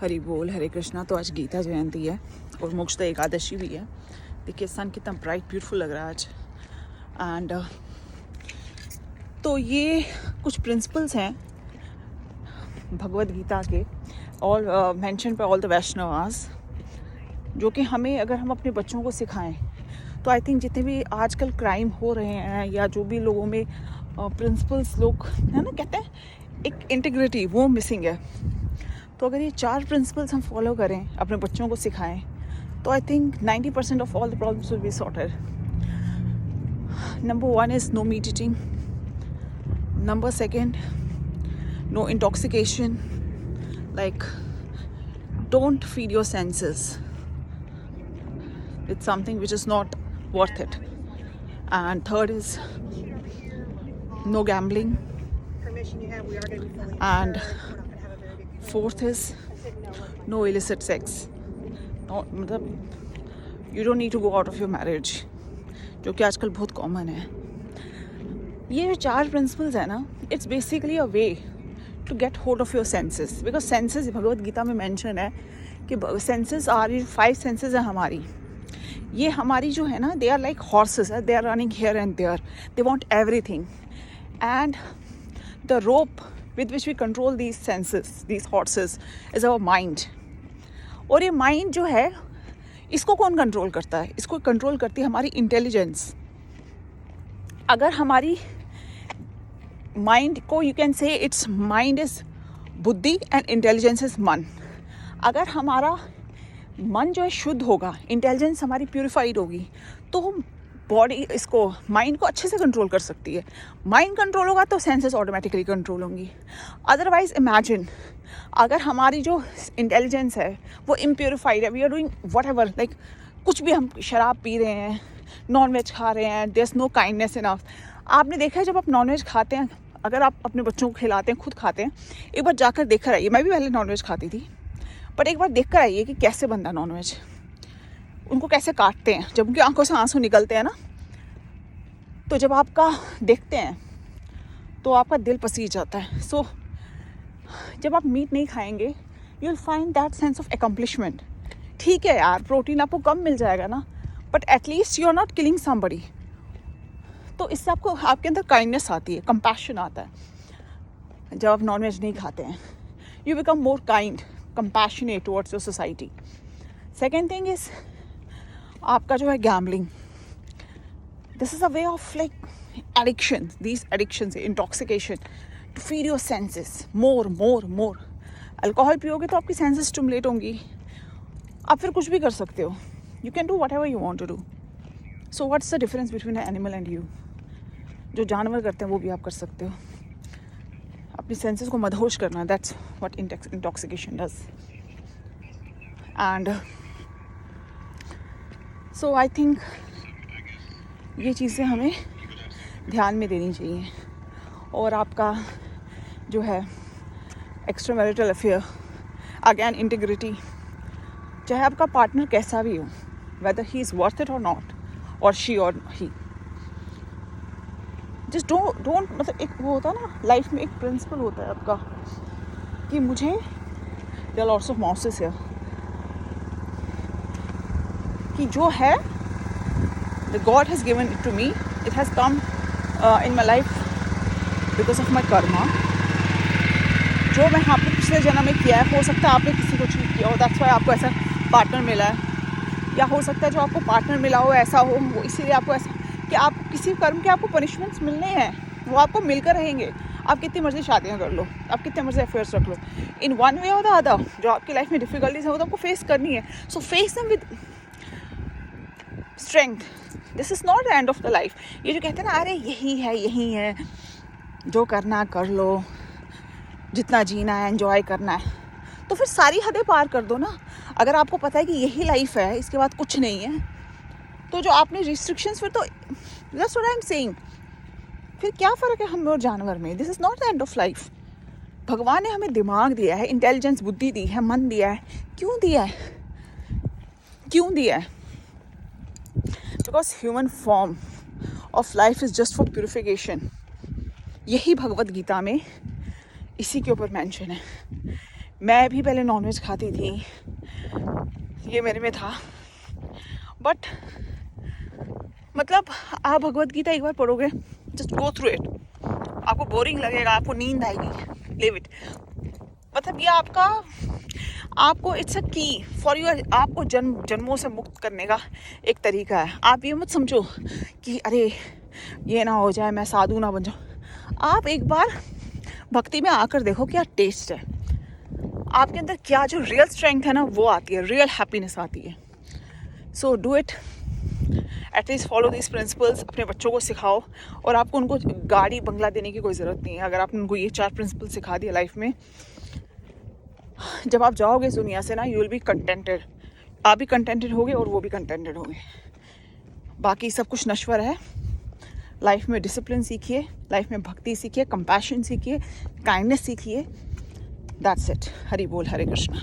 हरि बोल, हरे कृष्णा। तो आज गीता जयंती है और मोक्ष एकादशी भी है। देखिए सन कितना ब्राइट ब्यूटीफुल लग रहा है आज। एंड तो ये कुछ प्रिंसिपल्स हैं भगवद गीता के, ऑल मेंशन पे ऑल द वैष्णवास, जो कि हमें अगर हम अपने बच्चों को सिखाएं तो आई थिंक जितने भी आजकल क्राइम हो रहे हैं या जो भी लोगों में प्रिंसिपल्स लोग है ना कहते हैं एक इंटीग्रिटी वो मिसिंग है। तो अगर ये 4 प्रिंसिपल्स हम फॉलो करें, अपने बच्चों को सिखाएं, तो I think 90% of all the problems will be sorted. Number 1 is no meat eating. Number 2, no intoxication. Like, don't feed your senses with something which is not worth it. And 3rd is no gambling. And 4th is no illicit sex. You don't need to go out of your marriage, जो कि आजकल बहुत common है। ये जो 4 principles है ना, it's basically a way to get hold of your senses, because senses Bhagavad Gita में मेंशन है कि सेंसेस आर 5 सेंसेस है हमारी। ये हमारी जो है ना, they are like horses, they are running here and there, they want everything, and the rope with which we control these senses, these horses, is our mind. और ये माइंड जो है, इसको कौन कंट्रोल करता है? इसको कंट्रोल करती है हमारी इंटेलिजेंस। अगर हमारी माइंड को, you can say it's mind is बुद्धि एंड इंटेलिजेंस इज मन। अगर हमारा मन जो है शुद्ध होगा, इंटेलिजेंस हमारी प्यूरिफाइड होगी, तो बॉडी इसको, माइंड को अच्छे से कंट्रोल कर सकती है। माइंड कंट्रोल होगा तो सेंसेस ऑटोमेटिकली कंट्रोल होंगी। अदरवाइज इमेजिन अगर हमारी जो इंटेलिजेंस है वो इम्प्योरीफाइड है, we are doing whatever, like कुछ भी, हम शराब पी रहे हैं, नॉन वेज खा रहे हैं, there is no kindness enough. आपने देखा है जब आप नॉन वेज खाते हैं, अगर आप अपने बच्चों को खिलाते हैं, खुद खाते हैं, एक बार जाकर देख कर आइए। मैं भी पहले नॉन वेज खाती थी, बट एक बार देख कर आइए कि कैसे बनता नॉन वेज, उनको कैसे काटते हैं, जब उनकी आंखों से आंसू निकलते हैं ना, तो जब आपका देखते हैं तो आपका दिल पसीज जाता है। सो जब आप मीट नहीं खाएंगे, you will find that sense of accomplishment. ठीक है यार, प्रोटीन आपको कम मिल जाएगा ना, but at least you are not killing somebody. तो इससे आपको, आपके अंदर काइंडनेस आती है, कंपैशन आता है। जब आप नॉन वेज नहीं खाते हैं, you become more kind, compassionate towards your society. Second thing is आपका जो है gambling. This is a way of like addiction, these addictions, intoxication to feed your senses more more more. Alcohol पियोगे तो आपकी senses stimulate होंगी, आप फिर कुछ भी कर सकते हो। You can do whatever you want to do. So what's the difference between an animal and you? जो जानवर करते हैं वो भी आप कर सकते हो। अपनी सेंसेस को मदहोश करना, that's what intoxication does. And so I think ये चीज़ें हमें ध्यान में देनी चाहिए। और आपका जो है extra marital affair, again integrity, चाहे आपका पार्टनर कैसा भी हो, weather he is worth it और नॉट, और शी और ही, जस्ट डोंट, मतलब एक वो होता है ना लाइफ में, एक प्रिंसिपल होता है आपका कि मुझे, there are lots of mouses here, कि जो है the God has given it to me, it has come in my life because of my karma, जो मैं आपने पिछले जन्म में किया है। हो सकता है आपने किसी को चीट किया हो, दैट्स वाई आपको ऐसा पार्टनर मिला है, या हो सकता है जो आपको पार्टनर मिला हो ऐसा हो, वो इसीलिए आपको ऐसा कि आप किसी कर्म के आपको पनिशमेंट्स मिलने हैं, वो आपको मिलकर रहेंगे। आप कितनी मर्जी शादियाँ कर लो, आप कितने मर्जी अफेयर्स रख लो, इन वन वे और द अदर जो आपकी लाइफ में डिफिकल्टीज है वो तो आपको फेस करनी है। सो face them with strength. This is not the end of the life. ये जो कहते हैं ना, अरे यही है, जो करना कर लो, जितना जीना है एंजॉय करना है, तो फिर सारी हदें पार कर दो ना। अगर आपको पता है कि यही लाइफ है, इसके बाद कुछ नहीं है, तो जो आपने रिस्ट्रिक्शंस, फिर तो that's what I am saying, फिर क्या फ़र्क है हम और जानवर में? This is not the end of life. भगवान ने हमें दिमाग दिया है, इंटेलिजेंस, बुद्धि दी है, मन दिया है। क्यों दिया है? Because human form of life is just for purification. यही भगवद गीता में इसी के ऊपर मेंशन है। मैं भी पहले नॉनवेज खाती थी, ये मेरे में था, बट मतलब आप भगवत गीता एक बार पढ़ोगे, जस्ट गो थ्रू इट, आपको बोरिंग लगेगा, आपको नींद आएगी, लिव इट। मतलब ये आपको इट्स अ की फॉर यू, आपको जन्मों से मुक्त करने का एक तरीका है। आप ये मत समझो कि अरे ये ना हो जाए, मैं साधु ना बन जाऊँ। आप एक बार भक्ति में आकर देखो क्या टेस्ट है, आपके अंदर क्या जो रियल स्ट्रेंथ है ना वो आती है, रियल हैप्पीनेस आती है। So do it, at least follow this principles, अपने बच्चों को सिखाओ। और आपको उनको गाड़ी बंगला देने की कोई ज़रूरत नहीं है। अगर आपने उनको ये 4 प्रिंसिपल सिखा दिया लाइफ में, जब आप जाओगे इस दुनिया से ना, यू विल बी कंटेंटेड। आप भी कंटेंटेड होगे और वो भी कंटेंटेड होंगे। बाकी सब कुछ नश्वर है। लाइफ में डिसिप्लिन सीखिए, लाइफ में भक्ति सीखिए, कंपैशन सीखिए, काइंडनेस सीखिए। That's it. हरि बोल, हरे कृष्णा।